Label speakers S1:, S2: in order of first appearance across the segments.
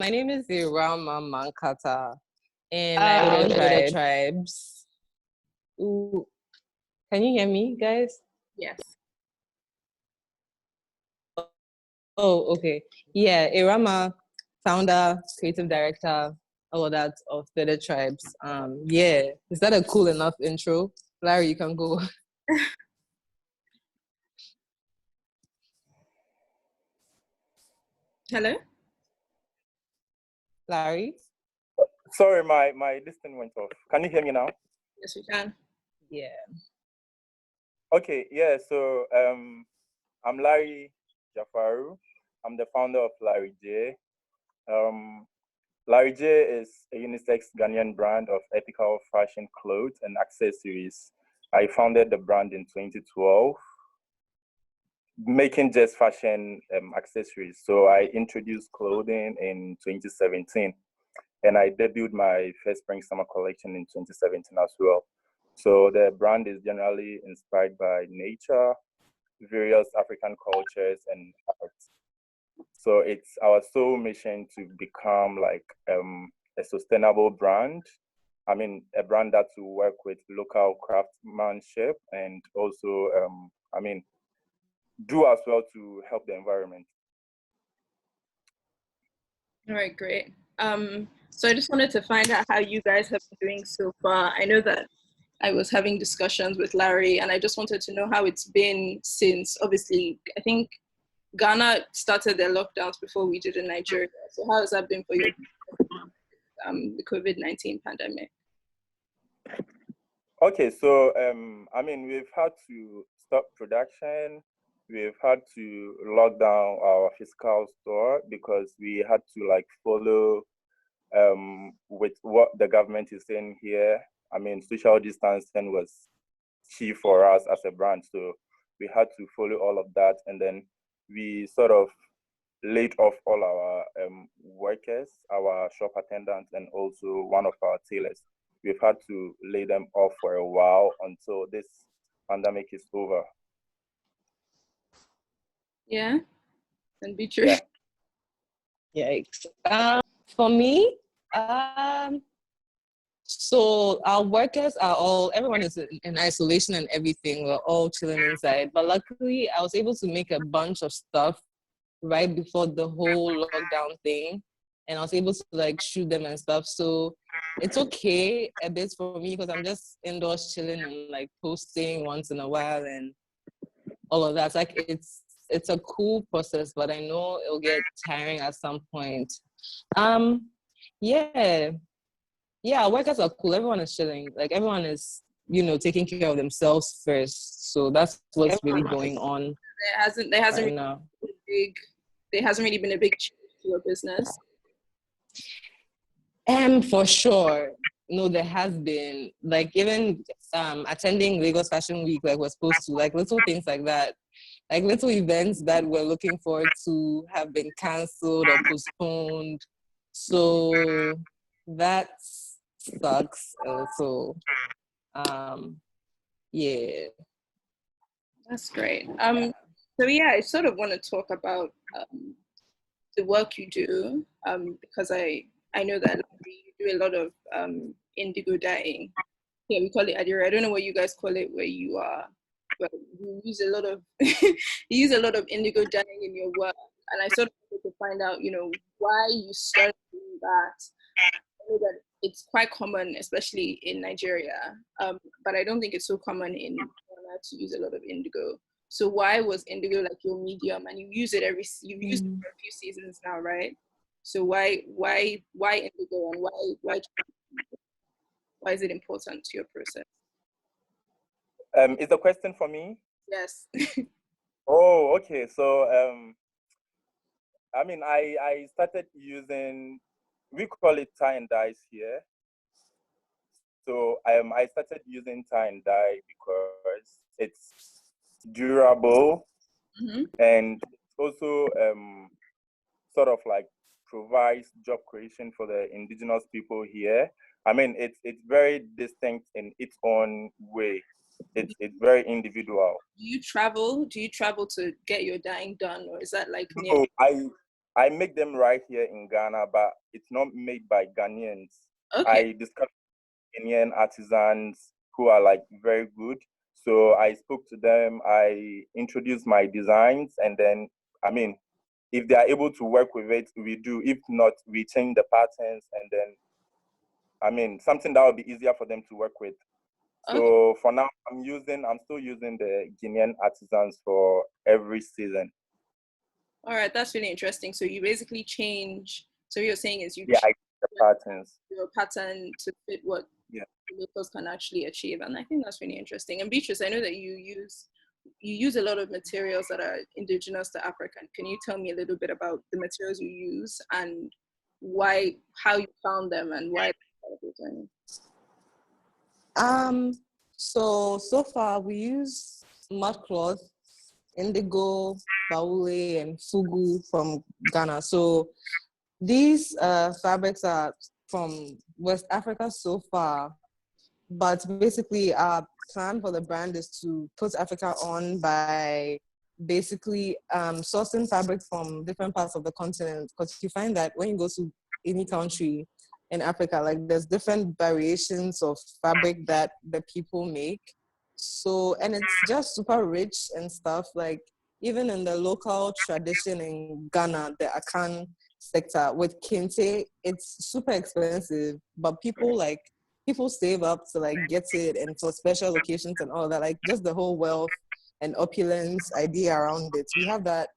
S1: My name is Irama Mankatah, and I belong to the tribes. Ooh. Can you hear me, guys?
S2: Yes.
S1: Oh, okay. Yeah, Irama, founder, creative director, all of that of the tribes. Yeah, is that a cool enough intro? Larry, you can go.
S2: Hello?
S1: Larry?
S3: Sorry, my this thing went off. Can you hear me now?
S2: Yes, we can.
S1: Yeah.
S3: Okay, yeah, so I'm Larry Jafaru. I'm the founder of Larry J. Larry J is a unisex Ghanaian brand of ethical fashion clothes and accessories. I founded the brand in 2012, making just fashion accessories. So I introduced clothing in 2017, and I debuted my first spring summer collection in 2017 as well. So the brand is generally inspired by nature, various African cultures, and arts. So it's our sole mission to become like a sustainable brand. I mean, a brand that will work with local craftsmanship and also, do as well to help the environment.
S2: All right, great. So I just wanted to find out how you guys have been doing so far. I know that I was having discussions with Larry, and I just wanted to know how it's been since, obviously, I think Ghana started their lockdowns before we did in Nigeria. So how has that been for you, the COVID-19 pandemic?
S3: Okay, so we've had to stop production. We've had to lock down our physical store because we had to like follow with what the government is saying here. I mean, social distancing was key for us as a brand, so we had to follow all of that, and then we sort of laid off all our workers, our shop attendants, and also one of our tailors. We've had to lay them off for a while until this pandemic is over.
S2: Yeah, and Beatrice.
S1: Yeah. Yikes. For me, so our workers are everyone is in isolation and everything. We're all chilling inside. But luckily, I was able to make a bunch of stuff right before the whole lockdown thing. And I was able to like shoot them and stuff. So it's okay a bit for me because I'm just indoors chilling and like posting once in a while and all of that. Like it's a cool process, but I know it'll get tiring at some point. Yeah. Yeah, workers are cool. Everyone is chilling. Like everyone is, taking care of themselves first. So that's what's really going on.
S2: There hasn't
S1: right now.
S2: There hasn't really been a big change to your business.
S1: For sure. No, there has been like even attending Lagos Fashion Week, like we're supposed to, like little things like that, like little events that we're looking forward to have been canceled or postponed. So that sucks also. Yeah.
S2: That's great. So yeah, I sort of want to talk about the work you do because I know that you do a lot of indigo dyeing. Yeah, we call it adira. I don't know what you guys call it where you are, but you use a lot of you use a lot of indigo dyeing in your work, and I sort of wanted to find out, why you started doing that. I know that it's quite common, especially in Nigeria, but I don't think it's so common in Ghana to use a lot of indigo. So why was indigo like your medium, and you've used it for a few seasons now, right? So why indigo, and why is it important to your process?
S3: Is the question for me?
S2: Yes.
S3: Oh, okay. So I started using, we call it tie and dyes here. So I started using tie and dye because it's durable, and also sort of like provides job creation for the indigenous people here. I mean, it's very distinct in its own way. It's very individual.
S2: Do you travel? Do you travel to get your dyeing done, or is that like near?
S3: So I make them right here in Ghana, but it's not made by Ghanaians.
S2: Okay.
S3: I discussed Ghanaian artisans who are like very good. So I spoke to them, I introduced my designs, and then, I mean, if they are able to work with it, we do. If not, we change the patterns, and then, I mean, something that will be easier for them to work with. So for now, I'm still using the Guinean artisans for every season.
S2: All right, that's really interesting. So you basically change. So you're saying is
S3: I change the patterns.
S2: Your pattern to fit what the locals can actually achieve, and I think that's really interesting. And Beatrice, I know that you use a lot of materials that are indigenous to Africa. Can you tell me a little bit about the materials you use and how you found them, and why?
S1: So far we use mud cloth, indigo, baule, and fugu from Ghana. So these fabrics are from West Africa so far, but basically our plan for the brand is to put Africa on by basically sourcing fabric from different parts of the continent, because you find that when you go to any country in Africa, like there's different variations of fabric that the people make. So, and it's just super rich and stuff. Like even in the local tradition in Ghana, the Akan sector with kente, it's super expensive, but people save up to like get it, and for special occasions and all that, like just the whole wealth and opulence idea around it. We have that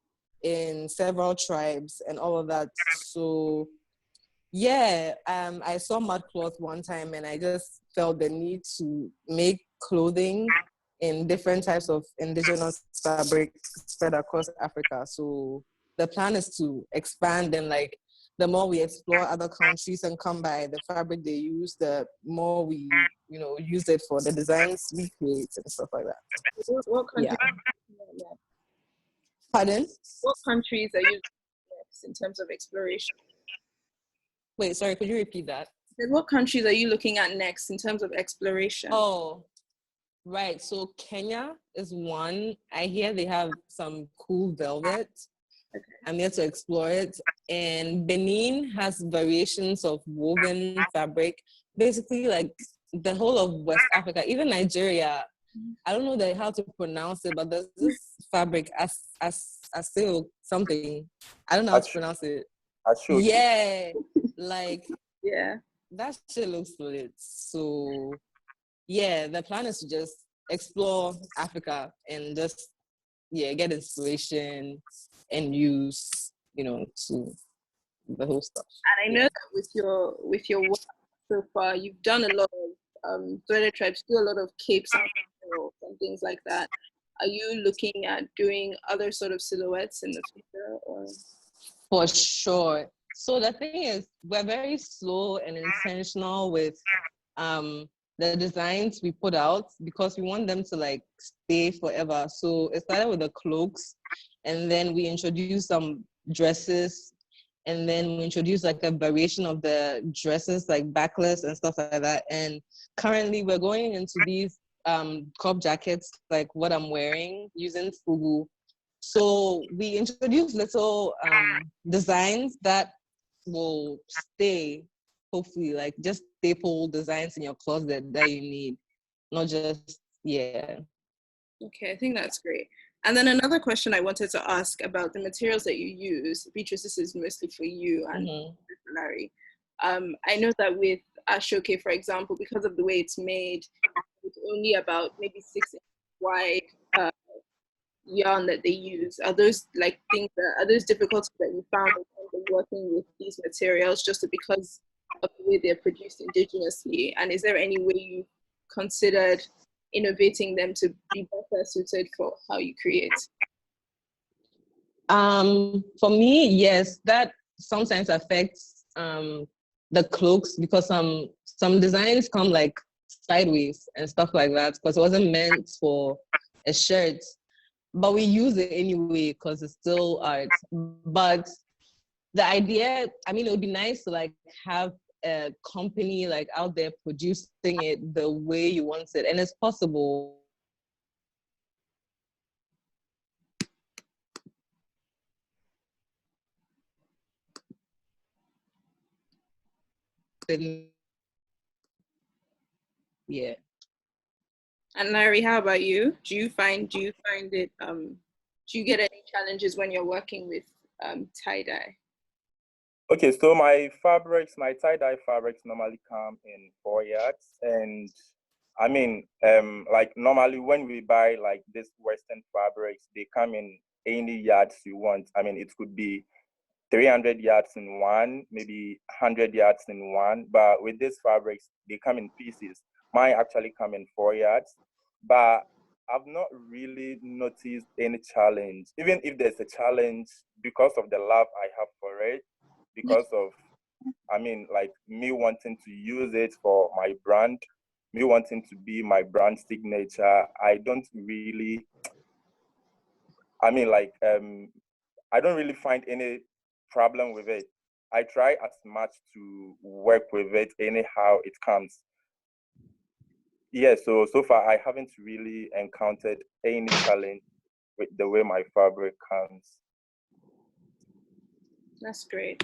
S1: in several tribes and all of that. So yeah, I saw mud cloth one time and I just felt the need to make clothing in different types of indigenous fabric spread across Africa. So the plan is to expand, and like the more we explore other countries and come by the fabric they use, the more we, use it for the designs we create and stuff like that.
S2: What countries?
S1: Yeah. Pardon?
S2: What countries are you next in terms of exploration?
S1: Wait, sorry, could you repeat that?
S2: What countries are you looking at next in terms of exploration?
S1: Oh, right. So Kenya is one. I hear they have some cool velvet. Okay. I'm here to explore it. And Benin has variations of woven fabric. Basically, like the whole of West Africa, even Nigeria. I don't know how to pronounce it, but there's this fabric as something. I don't know how to pronounce it. Yeah, like that shit looks lit. So yeah, the plan is to just explore Africa and just get inspiration and use to the whole stuff.
S2: And I know that with your work so far, you've done a lot of threaded tribes, do a lot of capes and things like that. Are you looking at doing other sort of silhouettes in the future, or?
S1: For sure. So the thing is, we're very slow and intentional with the designs we put out, because we want them to like stay forever. So it started with the cloaks, and then we introduced some dresses, and then we introduced like a variation of the dresses, like backless and stuff like that. And currently we're going into these crop jackets, like what I'm wearing, using fugu. So we introduced little designs that will stay, hopefully, like just staple designs in your closet that you need, not just,
S2: Okay, I think that's great. And then another question I wanted to ask about the materials that you use. Beatrice, this is mostly for you and for Larry. I know that with Ashoke, for example, because of the way it's made, it's only about maybe 6 inches wide yarn that they use. Are those are those difficulties that you found in terms of working with these materials just because of the way they're produced indigenously? And is there any way you considered innovating them to be better suited for how you create?
S1: For me, yes, that sometimes affects the cloaks, because some designs come like sideways and stuff like that, because it wasn't meant for a shirt. But we use it anyway because it's still art. But the idea, I mean, it would be nice to like have a company like out there producing it the way you want it, and it's possible. Yeah.
S2: And Larry, how about you? Do you find it do you get any challenges when you're working with tie-dye?
S3: Okay, so my tie-dye fabrics normally come in 4 yards, and I mean, like normally when we buy like this Western fabrics, they come in any yards you want. I mean, it could be 300 yards in one, maybe 100 yards in one. But with these fabrics, they come in pieces. Mine actually come in 4 yards, but I've not really noticed any challenge. Even if there's a challenge, because of the love I have for it, because of, I mean, like me wanting to use it for my brand, me wanting to be my brand signature, I don't really, I mean, like, I don't really find any problem with it. I try as much to work with it anyhow it comes. Yeah, so far I haven't really encountered any challenge with the way my fabric comes.
S2: That's great.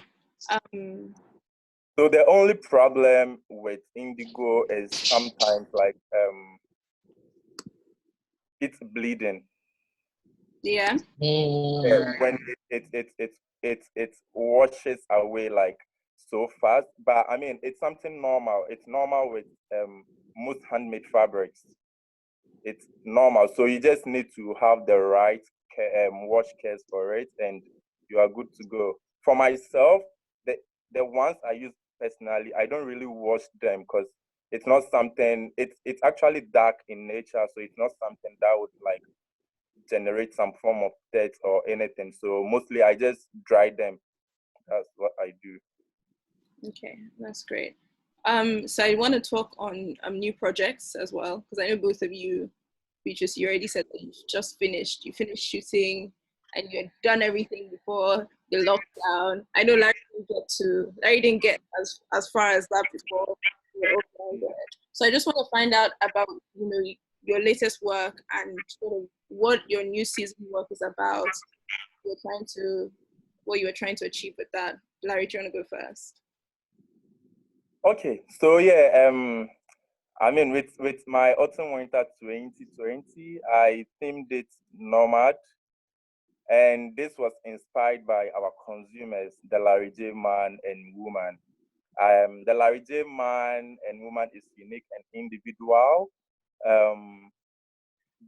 S3: So the only problem with indigo is sometimes like it's bleeding.
S2: Yeah.
S3: When it washes away like so fast. But I mean, it's something normal. It's normal with most handmade fabrics. It's normal. So you just need to have the right wash cares for it, and you are good to go. For myself, the ones I use personally, I don't really wash them because it's not something. It's actually dark in nature, so it's not something that would like generate some form of dirt or anything. So mostly I just dry them. That's what I do.
S2: Okay, that's great. So I want to talk on new projects as well, because I know both of you, Beatrice, you already said that you finished shooting and you had done everything before the lockdown. I know Larry didn't get as far as that before. So I just want to find out about, your latest work and sort of what your new season work is about. What you were trying to achieve with that. Larry, do you want to go first?
S3: Okay, so yeah, I mean with my autumn winter 2020, I themed it nomad, and this was inspired by our consumers, the Larry J man and woman. The Larry J man and woman is unique and individual. Um,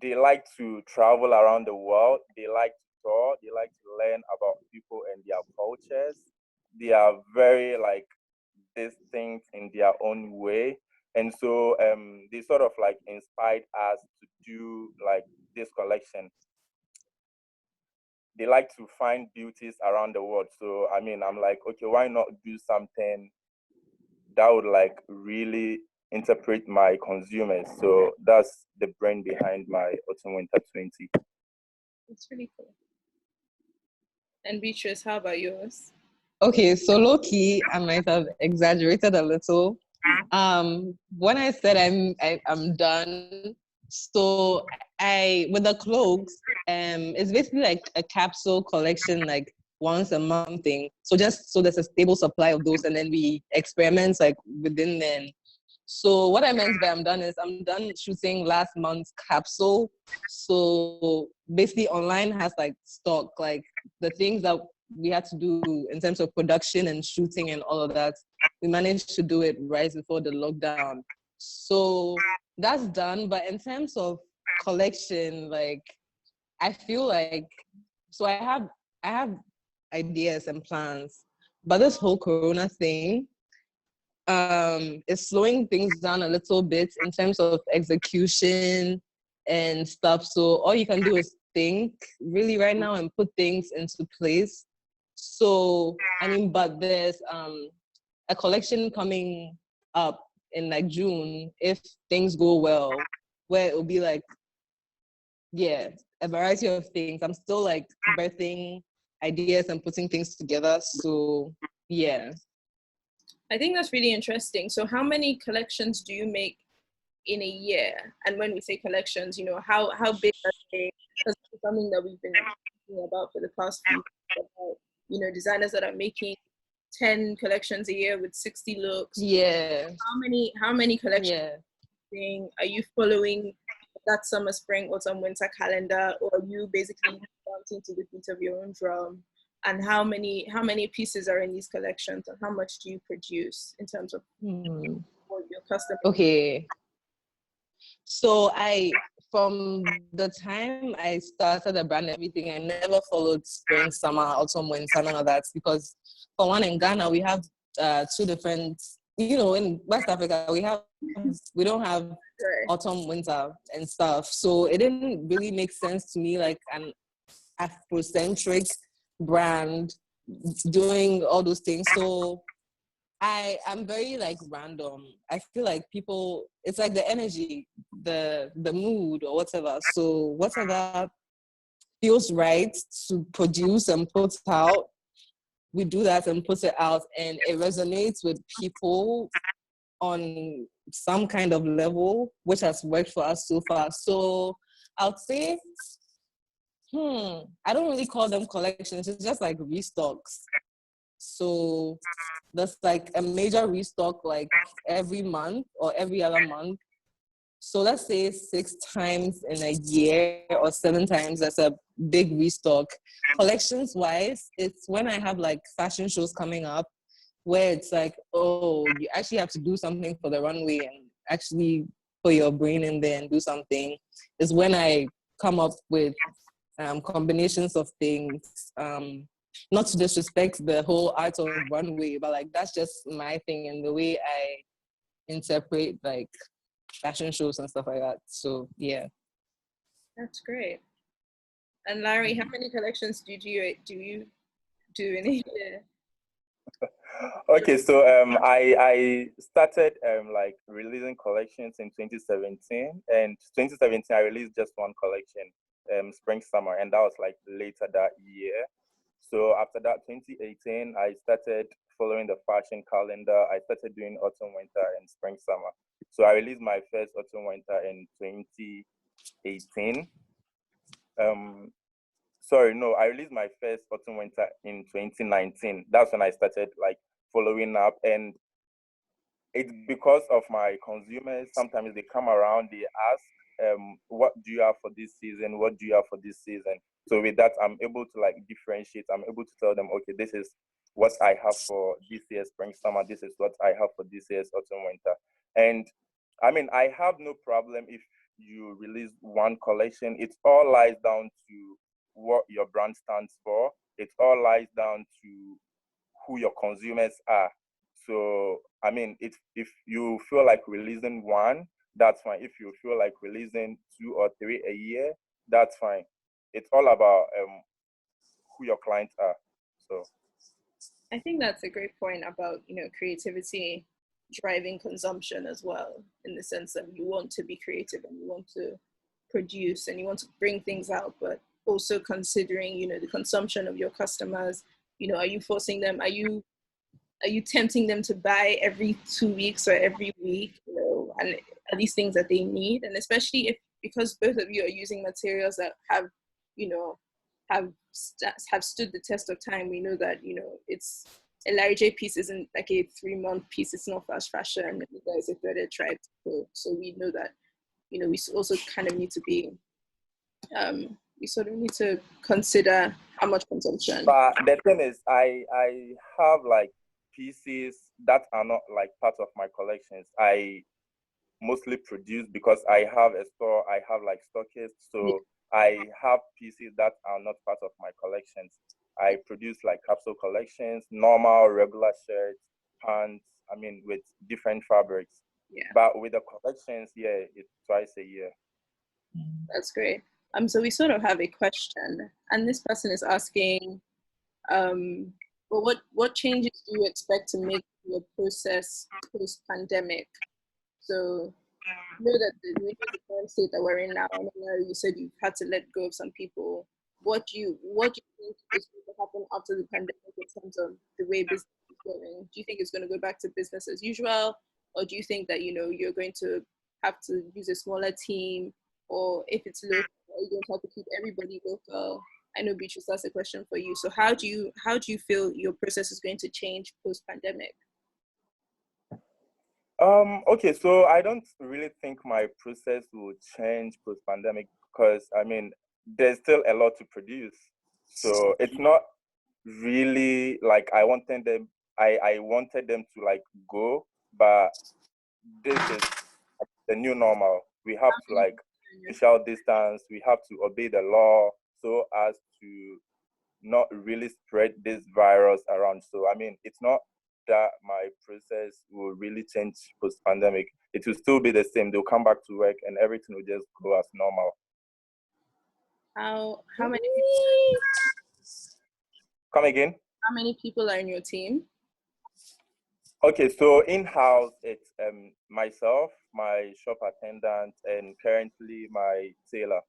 S3: they like to travel around the world. They like to tour. They like to learn about people and their cultures. They are very like distinct in their own way. And so they sort of like inspired us to do like this collection. They like to find beauties around the world. So I mean, I'm like, okay, why not do something that would like really interpret my consumers? So that's the brain behind my autumn winter 20.
S2: That's really cool. And Beatrice, how about yours?
S1: Okay, so low key, I might have exaggerated a little. When I said I'm done, so I with the clothes, it's basically like a capsule collection, like once a month thing. So just so there's a stable supply of those, and then we experiment like within then. So what I meant by I'm done is I'm done shooting last month's capsule. So basically online has like stock, like the things that we had to do in terms of production and shooting and all of that. We managed to do it right before the lockdown. So that's done. But in terms of collection, like I feel like I have ideas and plans. But this whole corona thing, it's slowing things down a little bit in terms of execution and stuff. So all you can do is think really right now and put things into place. So I mean, but there's a collection coming up in like June if things go well, where it'll be like, yeah, a variety of things. I'm still like birthing ideas and putting things together. So yeah.
S2: I think that's really interesting. So how many collections do you make in a year? And when we say collections, how big are they? Because it's something that we've been talking about for the past few years, about, designers that are making 10 collections a year with 60 looks.
S1: Yeah.
S2: How many collections
S1: Yeah.
S2: are you following that summer, spring, autumn, winter calendar, or are you basically dancing to the beat of your own drum? And how many pieces are in these collections, and how much do you produce in terms of what your customers?
S1: Okay. So from the time I started the brand and everything, I never followed spring, summer, autumn, winter, none of that, because for one, in Ghana we have two different, in West Africa we don't have autumn, winter and stuff. So it didn't really make sense to me, like an Afrocentric brand doing all those things. So I'm very like random. I feel like people, it's like the energy, the mood or whatever. So whatever feels right to produce and put out, we do that and put it out, and it resonates with people on some kind of level, which has worked for us so far. So I'll say, I don't really call them collections. It's just like restocks. So there's like a major restock like every month or every other month. So let's say 6 times in a year or 7 times, that's a big restock. Collections wise, it's when I have like fashion shows coming up where it's like, oh, you actually have to do something for the runway and actually put your brain in there and do something, is when I come up with combinations of things. Not to disrespect the whole art of runway, but like that's just my thing and the way I interpret like fashion shows and stuff like that. So yeah.
S2: That's great. And Larry, how many collections do you do in a year?
S3: Okay, so I started like releasing collections in 2017, and 2017 I released just one collection, spring summer, and that was like later that year. So after that, 2018, I started following the fashion calendar. I started doing autumn, winter, and spring summer. So I released my first autumn, winter in 2018. Sorry, no, I released my first autumn, winter in 2019. That's when I started like following up, and it's because of my consumers. Sometimes they come around, they ask, what do you have for this season? What do you have for this season? So with that, I'm able to like differentiate. I'm able to tell them, okay, this is what I have for this year's spring, summer. This is what I have for this year's autumn, winter. And I mean, I have no problem if you release one collection. It all lies down to what your brand stands for. It all lies down to who your consumers are. So, I mean, if you feel like releasing one, that's fine. If you feel like releasing 2 or 3 a year, that's fine. It's all about who your clients are. So,
S2: I think that's a great point about, creativity driving consumption as well, in the sense that you want to be creative and you want to produce and you want to bring things out, but also considering, the consumption of your customers. Are you forcing them? Are you tempting them to buy every 2 weeks or every week? And are these things that they need? And especially because both of you are using materials that have, have stood the test of time. We know that it's a Larry J piece isn't like a 3-month piece. It's not fast fashion. And you guys are threaded tribe. So we know that we also kind of need to be we sort of need to consider how much consumption.
S3: But the thing is, I have like pieces that are not like part of my collections. I mostly produce because I have a store. I have like stockists, so I have pieces that are not part of my collections. I produce like capsule collections, normal, regular shirts, pants. I mean, with different fabrics.
S2: Yeah.
S3: But with the collections, yeah, it's twice a year.
S2: That's great. So we sort of have a question, and this person is asking, well, what changes do you expect to make your process post-pandemic? So you know that the current state that we're in now, I know you said you've had to let go of some people. What do you think is going to happen after the pandemic in terms of the way business is going? Do you think it's going to go back to business as usual, or do you think that you're going to have to use a smaller team, or if it's local, are you going to have to keep everybody local? I know Beatrice, that's a question for you. So how do you feel your process is going to change post-pandemic?
S3: Okay, so I don't really think my process will change post-pandemic because I mean there's still a lot to produce. So it's not really like I wanted them to like go, but this is the new normal. We have to like social distance, we have to obey the law so as to not really spread this virus around. So I mean it's not that my process will really change post-pandemic. It will still be the same. They'll come back to work and everything will just go as normal.
S2: How many people,
S3: Come again?
S2: how many people are in your team?
S3: Okay, so in-house it's myself, my shop attendant, and currently my tailor.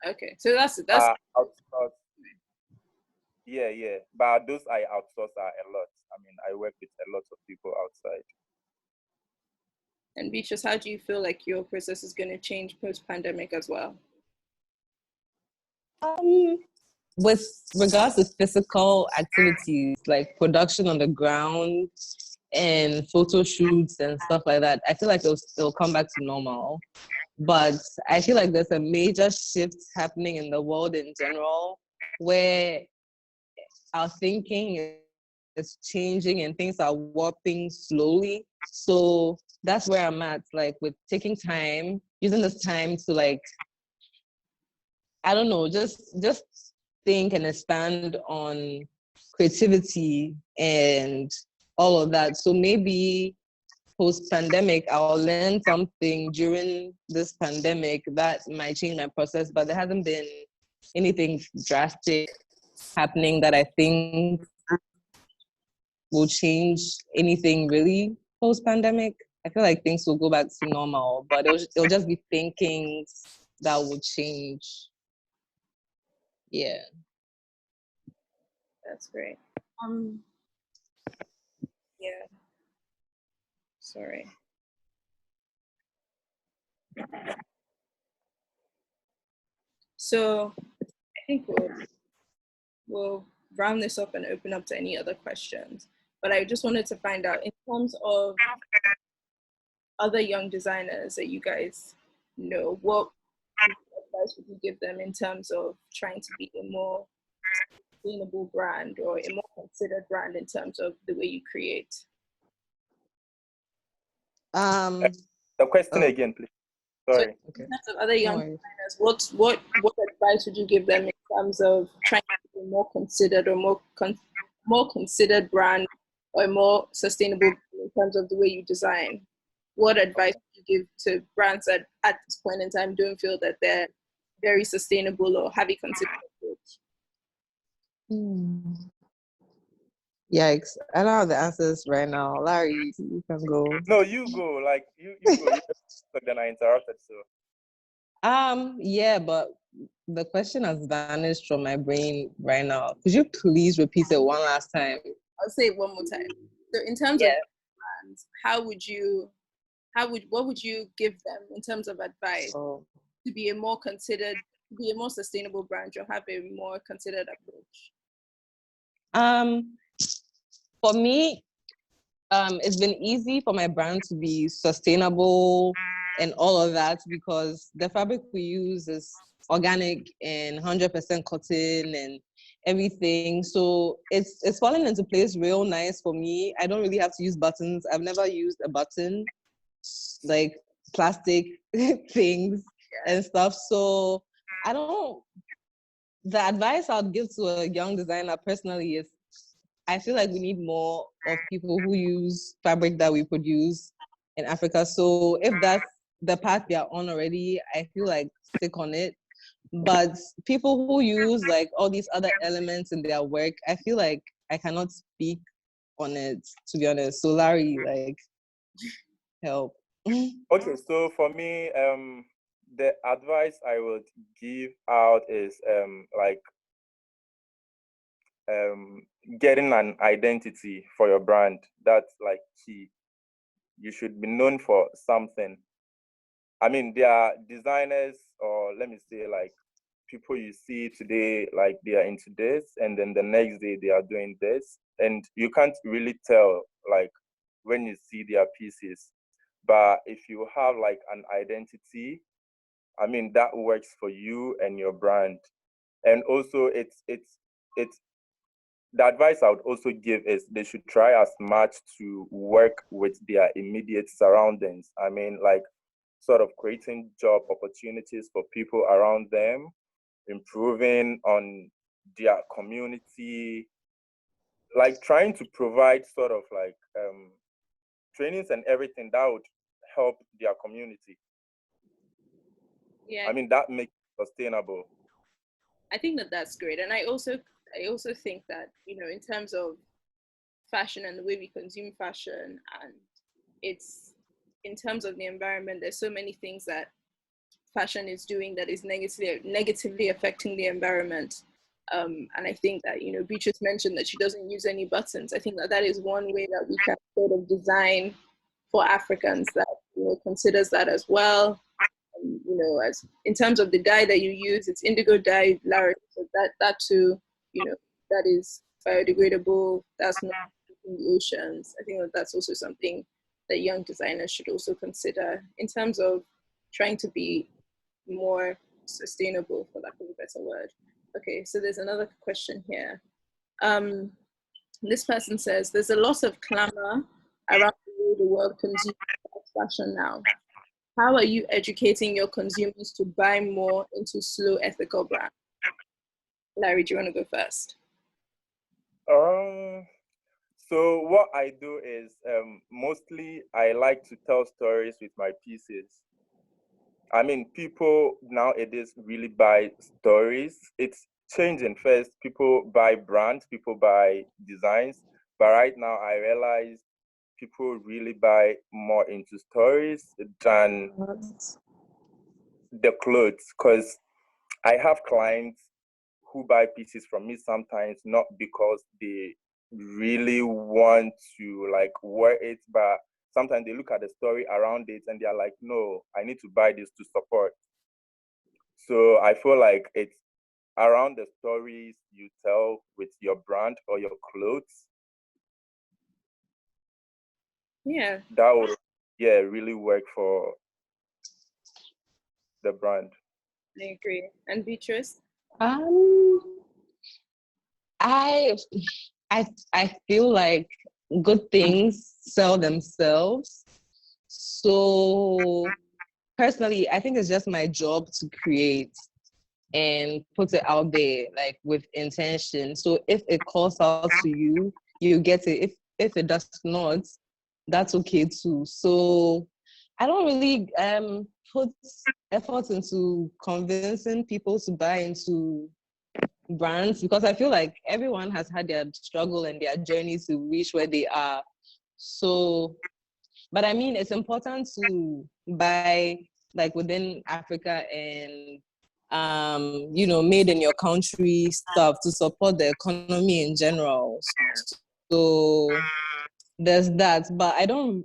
S2: Okay, so that's
S3: Outsource, yeah. But those I outsource are a lot. I mean, I work with a lot of people outside.
S2: and Beatrice, how do you feel like your process is going to change post-pandemic as well?
S1: With regards to physical activities like production on the ground and photo shoots and stuff like that, I feel like it'll come back to normal. But I feel like there's a major shift happening in the world in general where our thinking is changing and things are warping slowly. So that's where I'm at, like with taking time, using this time to like, I don't know, just think and expand on creativity and all of that. So maybe post-pandemic, I'll learn something during this pandemic that might change my process, but there hasn't been anything drastic happening that I think will change anything really post-pandemic. I feel like things will go back to normal, but it'll just be thinking that will change. Yeah.
S2: That's great. Yeah. Sorry. So I think we'll round this up and open up to any other questions. But I just wanted to find out in terms of other young designers that you guys know, what advice would you give them in terms of trying to be a more sustainable brand or a more considered brand in terms of the way you create?
S3: The question again, please. Sorry.
S2: So in terms of other young designers, what advice would you give them in terms of trying to be more considered or more considered brand or a more sustainable in terms of the way you design? What advice would you give to brands that at this point in time don't feel that they're very sustainable or have a considered approach?
S1: Yikes. I don't have the answers right now. Larry, you can go.
S3: No, you go. Like you go. Then I interrupted. So.
S1: Yeah, but the question has vanished from my brain right now. Could you please repeat it one last time?
S2: I'll say it one more time. So in terms of brands, what would you give them in terms of advice to be a more sustainable brand or have a more considered approach?
S1: For me, it's been easy for my brand to be sustainable and all of that because the fabric we use is organic and 100% cotton and everything. So it's falling into place real nice for me. I don't really have to use buttons. I've never used a button, like plastic things and stuff. So the advice I'd give to a young designer personally is I feel like we need more of people who use fabric that we produce in Africa. So if that's the path they are on already, I feel like stick on it. But people who use like all these other elements in their work, I feel like I cannot speak on it, to be honest. So Larry, like, help.
S3: Okay, so for me, the advice I would give out is getting an identity for your brand. That's like key. You should be known for something. I mean, there are designers, or let me say, like people you see today, like they are into this, and then the next day they are doing this, and you can't really tell like when you see their pieces. But if you have like an identity, I mean, that works for you and your brand. And also it's the advice I would also give is they should try as much to work with their immediate surroundings. I mean, like sort of creating job opportunities for people around them, improving on their community, like trying to provide sort of like trainings and everything that would help their community.
S2: Yeah,
S3: I mean, that makes it sustainable.
S2: I think that that's great, and I also think that, you know, in terms of fashion and the way we consume fashion, and it's in terms of the environment, there's so many things that fashion is doing that is negatively affecting the environment. And I think that, you know, Beatrice mentioned that she doesn't use any buttons. I think that that is one way that we can sort of design for Africans that, you know, considers that as well. You know, as in terms of the dye that you use, it's indigo dye, Larry. So that too, you know, that is biodegradable. That's not in the oceans. I think that that's also something that young designers should also consider in terms of trying to be more sustainable, for lack of a better word. Okay, so there's another question here. This person says, there's a lot of clamor around the way the world consumes fashion now. How are you educating your consumers to buy more into slow, ethical brands? Larry, do you want to go first?
S3: So what I do is mostly I like to tell stories with my pieces. I mean, people nowadays really buy stories. It's changing. First, people buy brands, people buy designs. But right now, I realize people really buy more into stories than the clothes. Because I have clients who buy pieces from me sometimes not because they really want to like wear it, but sometimes they look at the story around it and they're like, no, I need to buy this to support. So I feel like it's around the stories you tell with your brand or your clothes.
S2: Yeah.
S3: That would, yeah, really work for the brand.
S2: I agree. And Beatrice?
S1: Um, I I feel like good things sell themselves. So personally, I think it's just my job to create and put it out there like with intention. So if it calls out to you, you get it. If it does not, that's okay too. So I don't really put effort into convincing people to buy into brands because I feel like everyone has had their struggle and their journey to reach where they are. So, but I mean, it's important to buy like within Africa and you know, made in your country stuff to support the economy in general. So there's that, but I don't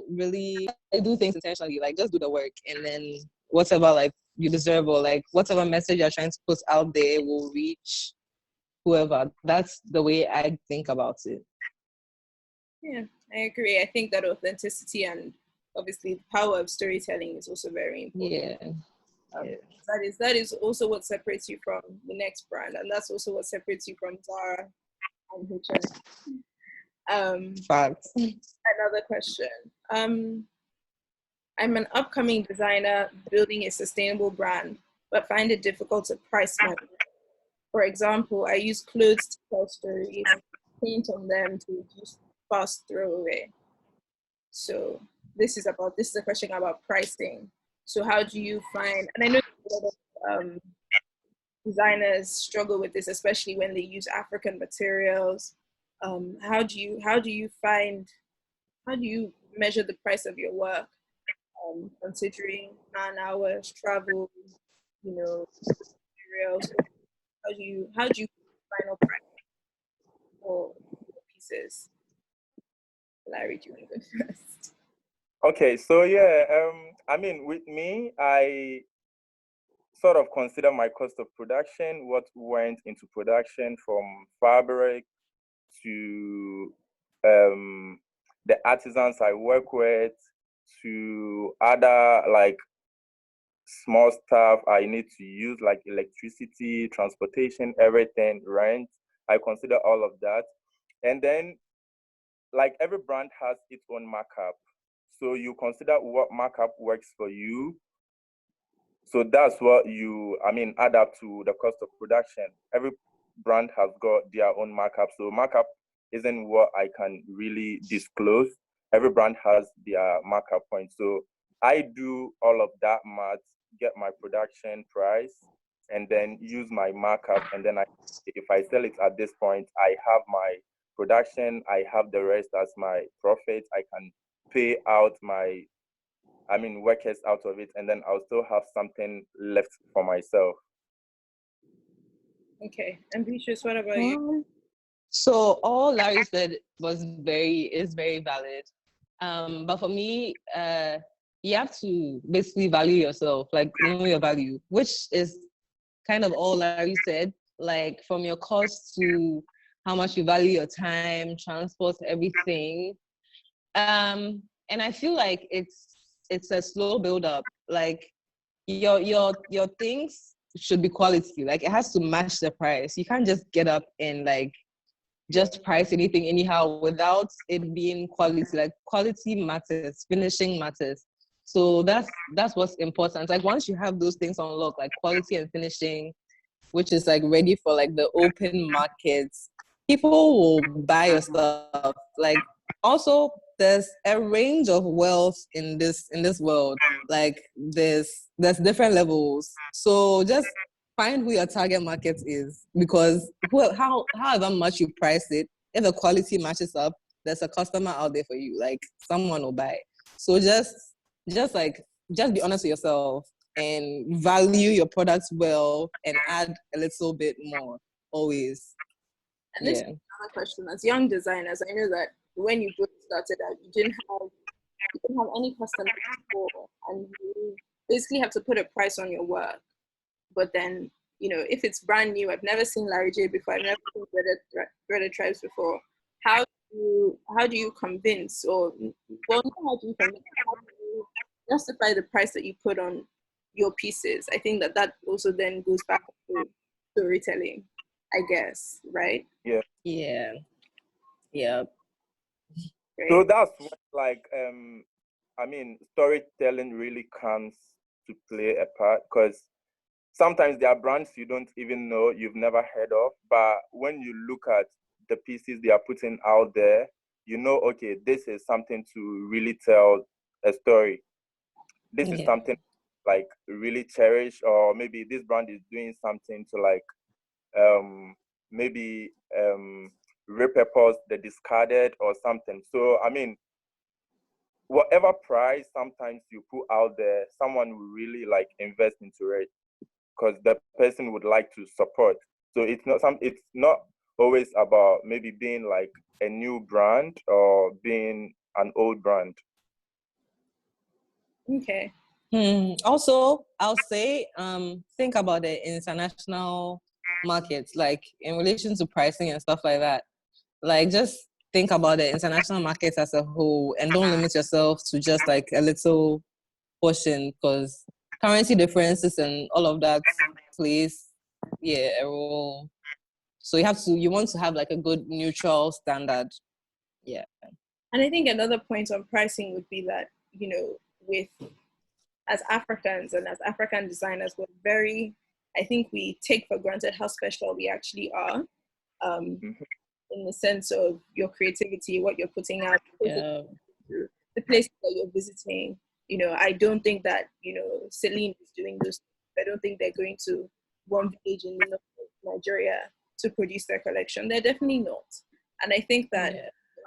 S1: really I do things intentionally, like just do the work and then whatever like you deserve or like whatever message you're trying to put out there will reach whoever. That's the way I think about it.
S2: Yeah, I agree. I think that authenticity and obviously the power of storytelling is also very important.
S1: Yeah. Yeah.
S2: That is also what separates you from the next brand, and that's also what separates you from Zara and H&M.
S1: Facts.
S2: Another question. I'm an upcoming designer building a sustainable brand, but find it difficult to price my work. For example, I use clothes to tell stories, paint on them to reduce fast throwaway. So this is a question about pricing. So how do you find, and I know a lot of designers struggle with this, especially when they use African materials. How do you find, how do you measure the price of your work, considering man hours, travel, you know, materials? How do you final price for your pieces? Larry, do you want to go first?
S3: Okay, so yeah, I mean, with me, sort of consider my cost of production, what went into production from fabric to the artisans I work with to other like small stuff I need to use, like electricity, transportation, everything, rent. I consider all of that. And then like every brand has its own markup. So you consider what markup works for you. So that's what add up to the cost of production. Every brand has got their own markup. So markup isn't what I can really disclose. Every brand has their markup point. So I do all of that math, get my production price, and then use my markup. And then if I sell it at this point, I have my production, I have the rest as my profit. I can pay out my workers out of it, and then I'll still have something left for myself.
S2: Okay, and Beatrice, what about you?
S1: So all Larry said is very valid. But for me, you have to basically value yourself, like know your value, which is kind of all Larry said, like from your cost to how much you value your time, transport, everything. And I feel like it's a slow build up. Like your things should be quality. Like it has to match the price. You can't just get up and like just price anything anyhow without it being quality. Like quality matters, finishing matters. So that's what's important. Like once you have those things on lock, like quality and finishing, which is like ready for like the open markets, people will buy your stuff. Like also there's a range of wealth in this world. Like there's different levels. So just find who your target market is, because however much you price it, if the quality matches up, there's a customer out there for you. Like someone will buy. So just be honest with yourself and value your products well and add a little bit more always.
S2: And this is another question. As young designers, I know that when you both started out, you didn't have any customers before, and you basically have to put a price on your work. But then, if it's brand new, I've never seen Larry J before, I've never seen Breaded Tribes before. How do you convince, or well, not how do you convince, how do you justify the price that you put on your pieces? I think that also then goes back to storytelling, I guess, right?
S3: Yeah.
S2: Great.
S3: So that's what, like storytelling really comes to play a part, because sometimes there are brands you don't even know, you've never heard of, but when you look at the pieces they are putting out there, okay, this is something to really tell a story. This is something like really cherish, or maybe this brand is doing something to like maybe repurpose the discarded or something. So whatever price sometimes you put out there, someone will really like invest into it because the person would like to support. So it's not always about maybe being like a new brand or being an old brand.
S2: Okay.
S1: Also, I'll say think about the international markets, like in relation to pricing and stuff like that. Like just think about the international markets as a whole and don't limit yourself to just like a little portion, because currency differences and all of that plays a role. So you want to have like a good neutral standard. Yeah.
S2: And I think another point on pricing would be that, with as Africans and as African designers, I think we take for granted how special we actually are. In the sense of your creativity, what you're putting out, the places that you're visiting. I don't think that, Celine is doing those things. I don't think they're going to one village in Nigeria to produce their collection. They're definitely not. And I think that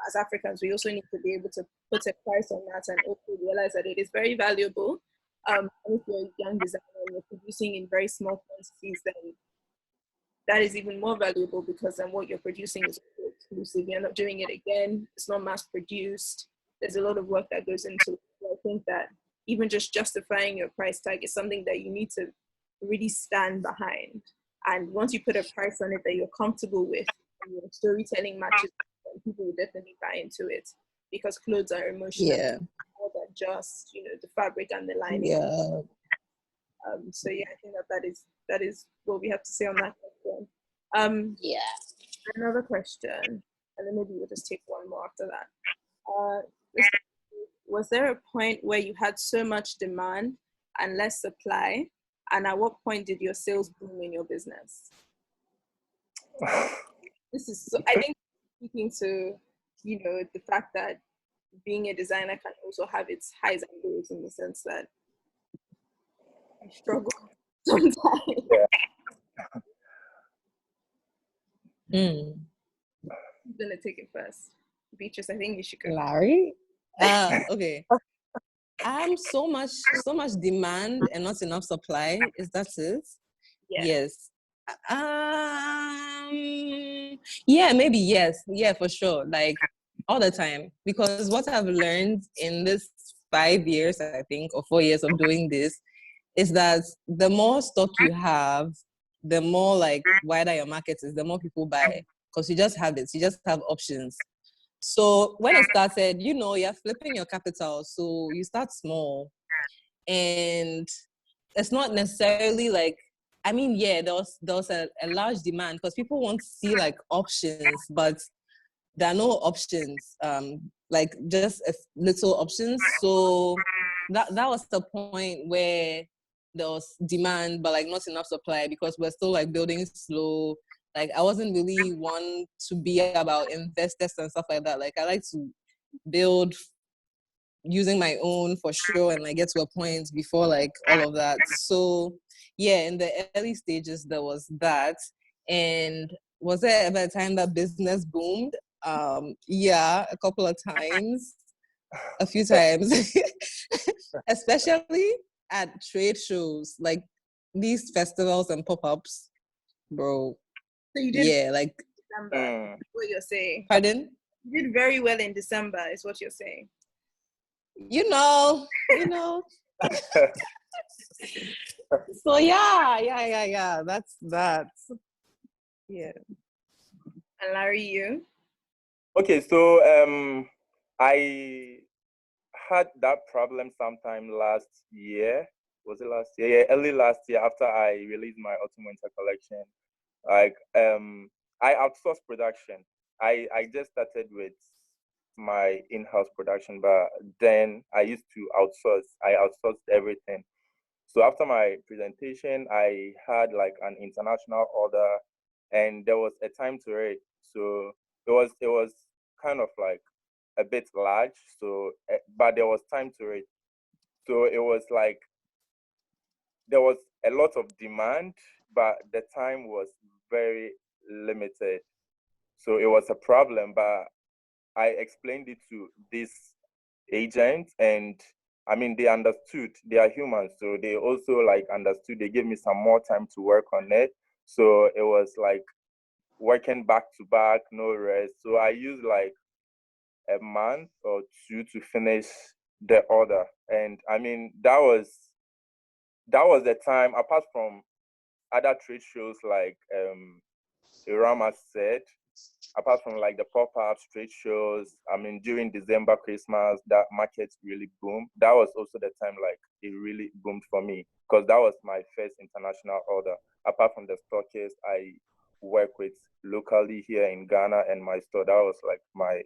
S2: as Africans, we also need to be able to put a price on that and also realize that it is very valuable. And if you're a young designer and you're producing in very small quantities, then that is even more valuable, because then what you're producing is exclusive. You're not doing it again. It's not mass produced. There's a lot of work that goes into it. So I think that even just justifying your price tag is something that you need to really stand behind. And once you put a price on it that you're comfortable with, and your storytelling matches, then people will definitely buy into it, because clothes are emotional, more than just, you know, the fabric and the lining.
S1: Yeah.
S2: So yeah, I think that is what we have to say on that question. Another question, and then maybe we'll just take one more after that. Was there a point where you had so much demand and less supply? And at what point did your sales boom in your business? This is so, I think, speaking to, you know, the fact that being a designer can also have its highs and lows, in the sense that you struggle sometimes. Who's gonna take it first? Beatrice, I think you should go.
S1: Larry? Okay. So much demand and not enough supply. Is that it?
S2: Yeah.
S1: Yes. Yeah, maybe yes. Yeah, for sure. Like all the time. Because what I've learned in this 5 years, I think, or 4 years of doing this, is that the more stock you have, the more like wider your market is, the more people buy. Because you just have it. You just have options. So when I started, you know, you're flipping your capital. So you start small. And it's not necessarily like, I mean, yeah, there was a large demand because people want to see like options, but there are no options, like just a little options. So that was the point where there was demand, but like not enough supply, because we're still like building slow. Like I wasn't really one to be about investors and stuff like that. Like I like to build using my own for sure, and like get to a point before like all of that. So yeah, in the early stages there was that. And was there ever a time that business boomed? Yeah, a couple of times, a few times. Especially at trade shows, like these festivals and pop-ups, bro.
S2: So you did,
S1: yeah, like
S2: December, what you're saying.
S1: Pardon?
S2: You did very well in December, is what you're saying.
S1: You know. So yeah. That's yeah.
S2: And Larry, you?
S3: Okay, so I had that problem sometime last year. Was it last year? Yeah, early last year, after I released my autumn winter collection. Like I outsourced production. I just started with my in-house production, but then I used to outsource. I outsourced everything. So after my presentation, I had like an international order, and there was a time to it. So it was kind of like a bit large. So but there was time to it. So it was like there was a lot of demand, but the time was very limited. So it was a problem, but I explained it to this agent, and I mean, they understood. They are humans, so they also like understood. They gave me some more time to work on it. So it was like working back to back, no rest. So I used like a month or two to finish the order. And I mean, that was the time, apart from other trade shows like Irama said, apart from like the pop-ups, trade shows, I mean, during December, Christmas, that market really boomed. That was also the time like it really boomed for me, because that was my first international order. Apart from the stockist I work with locally here in Ghana and my store, that was like my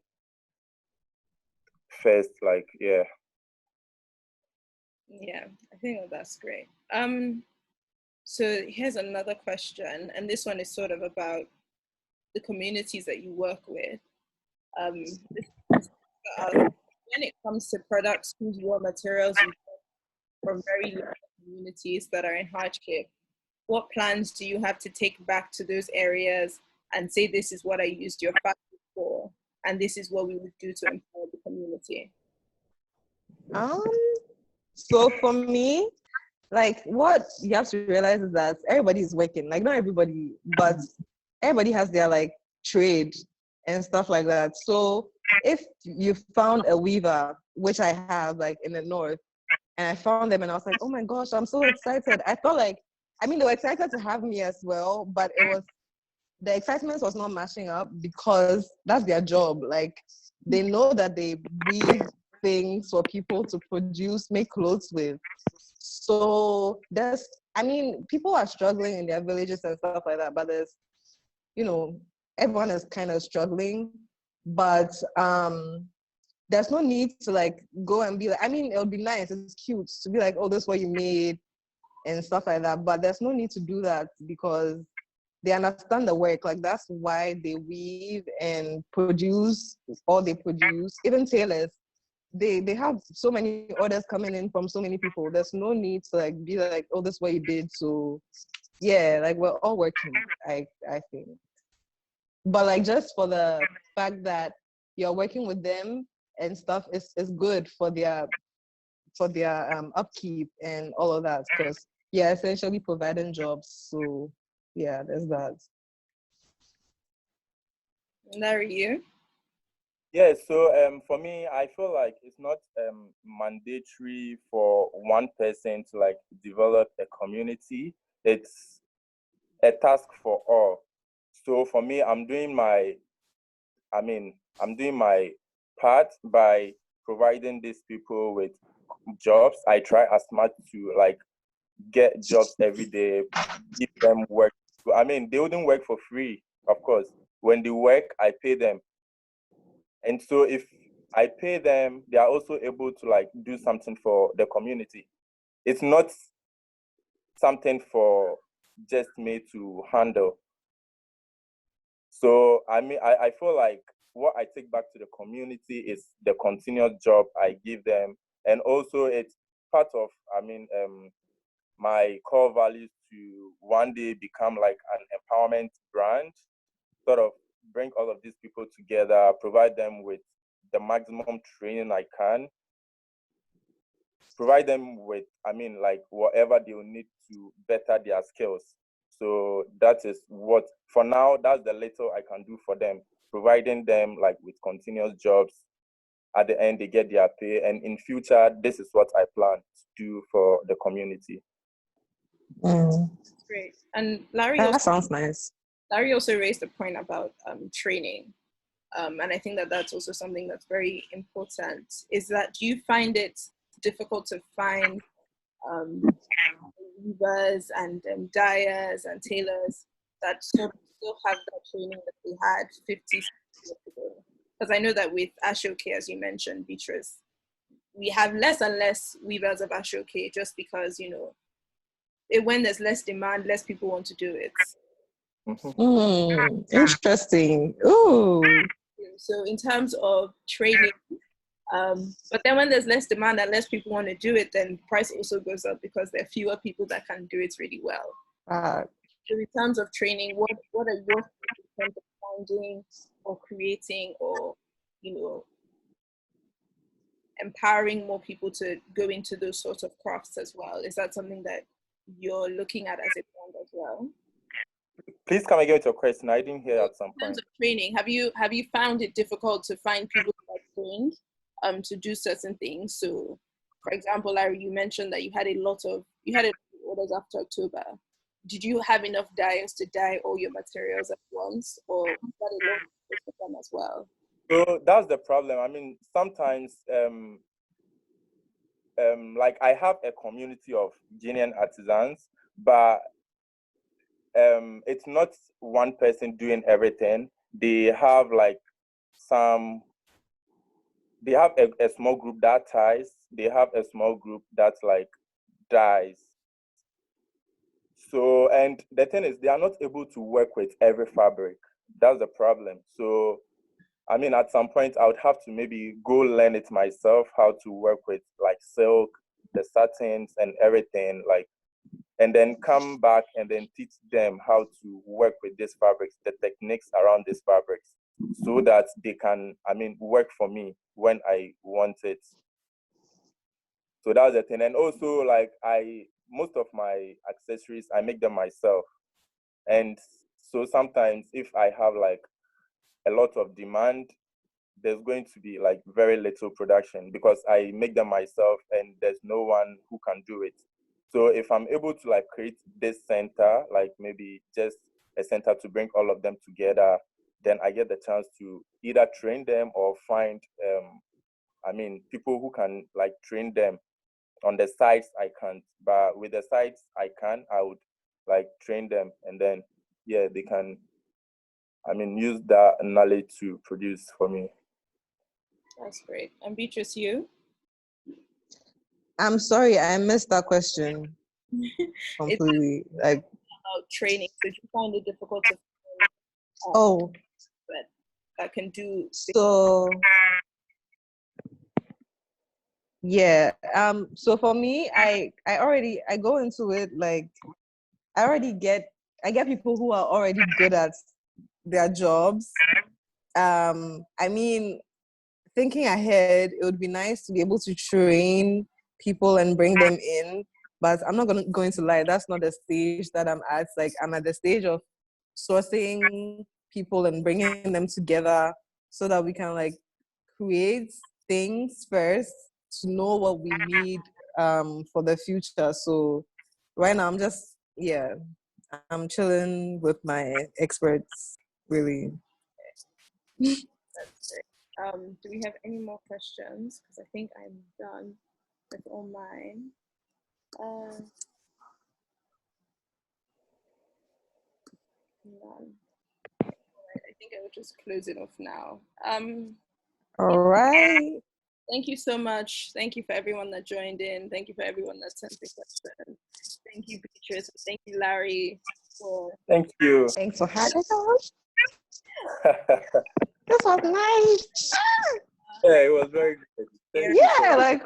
S3: first, like, yeah.
S2: Yeah, I think that's great. So here's another question, and this one is sort of about the communities that you work with. When it comes to products whose raw materials you get from very local communities that are in hardship, what plans do you have to take back to those areas and say, this is what I used your factory for, and this is what we would do to empower the community?
S1: So for me, like what you have to realize is that everybody is working. Like not everybody, but everybody has their like trade and stuff like that. So if you found a weaver, which I have like in the north, and I found them and I was like, oh my gosh, I'm so excited. I felt like I mean, they were excited to have me as well, but the excitement was not matching up because that's their job. Like, they know that they weave things for people to produce, make clothes with. So people are struggling in their villages and stuff like that, but everyone is kind of struggling, but there's no need to like go and be like, I mean, it'll be nice, it's cute to be like, oh, this is what you made and stuff like that, but there's no need to do that because they understand the work. Like, that's why they weave and produce all they produce. Even tailors, they have so many orders coming in from so many people. There's no need to like be like, oh, this is what you did. So yeah, like, we're all working, I think. But like, just for the fact that you're working with them and stuff is good for their upkeep and all of that, because essentially providing jobs. So yeah, there's that.
S2: Larry, you?
S3: Yeah, so for me, I feel like it's not mandatory for one person to like develop a community. It's a task for all. So for me, I'm doing my part by providing these people with jobs. I try as much to like get jobs every day, give them work. I mean, they wouldn't work for free, of course. When they work, I pay them. And so if I pay them, they are also able to like do something for the community. It's not something for just me to handle. So I feel like what I take back to the community is the continuous job I give them. And also it's part of, my core values to one day become like an empowerment brand, sort of bring all of these people together, provide them with the maximum training I can, provide them with, like whatever they'll need to better their skills. So that is what, for now, that's the little I can do for them, providing them like with continuous jobs. At the end, they get their pay. And in future, this is what I plan to do for the community.
S2: That's great. And
S1: That sounds nice.
S2: Larry also raised a point about training. And I think that that's also something that's very important, is that do you find it difficult to find weavers and dyers and tailors that sort of still have that training that they had 50 years ago? Because I know that with Ashoke, as you mentioned, Beatrice, we have less and less weavers of Ashoke just because, when there's less demand, less people want to do it.
S1: Interesting. Ooh.
S2: So in terms of training, but then when there's less demand and less people want to do it, then price also goes up because there are fewer people that can do it really well. So in terms of training, what are your thoughts in terms of finding or creating or, empowering more people to go into those sorts of crafts as well? Is that something that you're looking at as a brand as well?
S3: Please come again with your question. I didn't hear at some point.
S2: In terms of training, have you found it difficult to find people who are trained to do certain things? So, for example, Larry, you mentioned that you had a lot of orders after October. Did you have enough dyers to dye all your materials at once, or was that a lot of them as well?
S3: So that's the problem. I mean, sometimes, like I have a community of Guinean artisans, but it's not one person doing everything. They have like they have a small group that ties. They have a small group that like dyes. So, and the thing is, they are not able to work with every fabric. That's the problem. So, I mean, at some point, I would have to maybe go learn it myself, how to work with like silk, the satins and everything, like, and then come back and then teach them how to work with these fabrics, the techniques around these fabrics, so that they can, work for me when I want it. So that's the thing. And also, like, most of my accessories, I make them myself. And so sometimes if I have like a lot of demand, there's going to be like very little production because I make them myself and there's no one who can do it. So if I'm able to like create this center, like maybe just a center to bring all of them together, then I get the chance to either train them or find, people who can like train them. On the sites I can't, but with the sites I can, I would like train them, and then yeah, they can, use that knowledge to produce for me.
S2: That's great. And Beatrice, you?
S1: I'm sorry, I missed that question
S2: It's
S1: completely. Like,
S2: about training. So do you find it difficult to find
S1: oh,
S2: that can do?
S1: so yeah. So for me, I go into it like I get people who are already good at their jobs. I mean, thinking ahead, it would be nice to be able to train people and bring them in. But I'm not going to lie, that's not the stage that I'm at. Like, I'm at the stage of sourcing people and bringing them together so that we can like create things first to know what we need for the future. So right now I'm chilling with my experts, really.
S2: That's great. Do we have any more questions? Because I think I'm done with all mine. None. I think I will just close it off now.
S1: All right.
S2: Thank you so much. Thank you for everyone that joined in. Thank you for everyone that sent the question. Thank you, Beatrice. Thank you, Larry.
S3: Thank you.
S1: Thanks for having us. This was nice.
S3: Yeah, it was very good.
S1: Yeah, like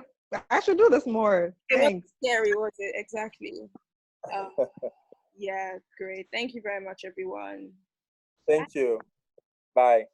S1: I should do this more.
S2: It
S1: Thanks.
S2: was scary, was it? Exactly. Yeah, great. Thank you very much, everyone.
S3: Thank you. Bye.